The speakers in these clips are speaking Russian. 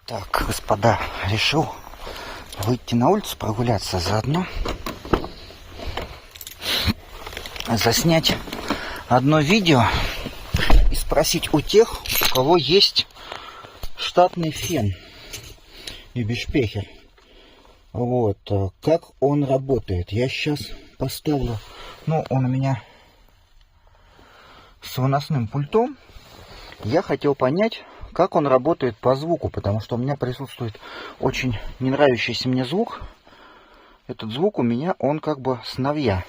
Так, господа, решил выйти на улицу прогуляться, заодно заснять одно видео и спросить у тех, у кого есть штатный фен и бешпехер. Вот, как он работает. Я сейчас поставлю, он у меня с выносным пультом. Я хотел понять, как он работает по звуку, потому что у меня присутствует очень не нравящийся мне звук. Этот звук у меня, он как бы сновья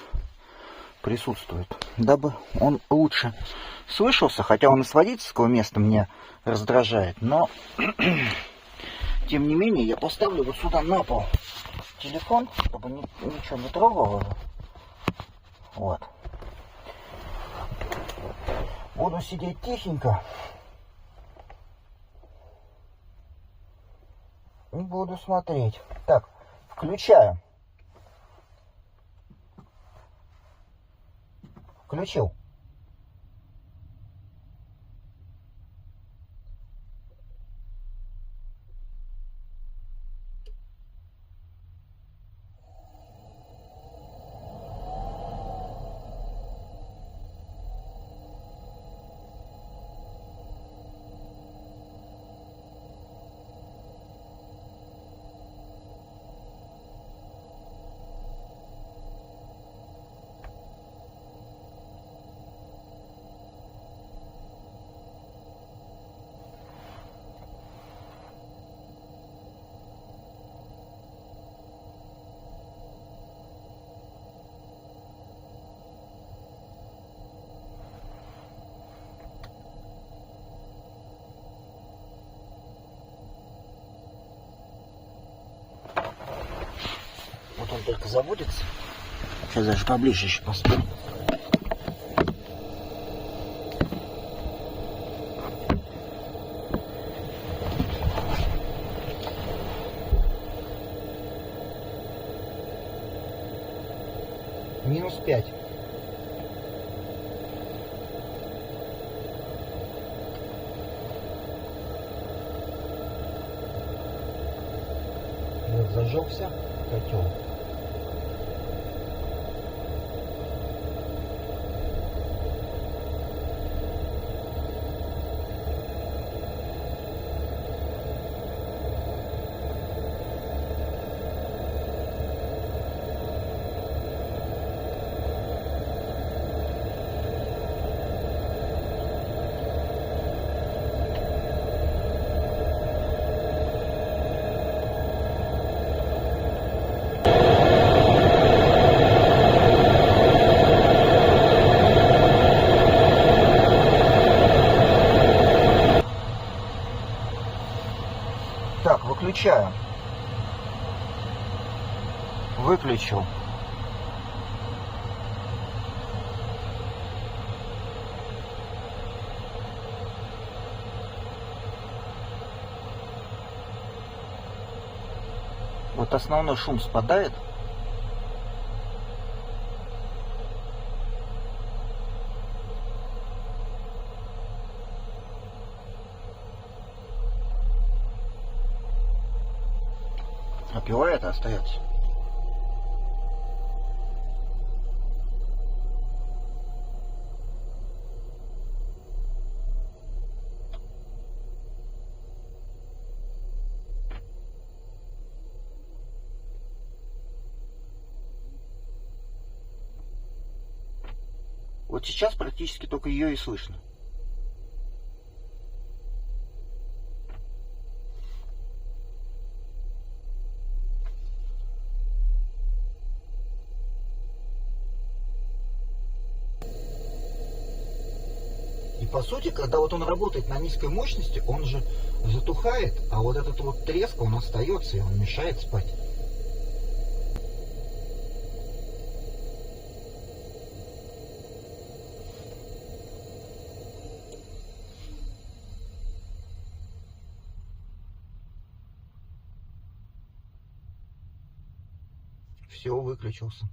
присутствует, дабы он лучше слышался, хотя он и с водительского места меня раздражает, но тем не менее я поставлю вот сюда на пол телефон, чтобы ничего не трогал его. Вот. Буду сидеть тихенько. И буду смотреть. Так, включаю. Включил. Вот он только заводится. Сейчас даже поближе еще поставлю. -5. Вот зажегся котел. Так, выключаю. Выключил. Вот основной шум спадает. А пила это остается. Вот сейчас практически только ее и слышно. И по сути, когда вот он работает на низкой мощности, он же затухает, а вот этот вот треск, он остается, и он мешает спать. Все, выключился.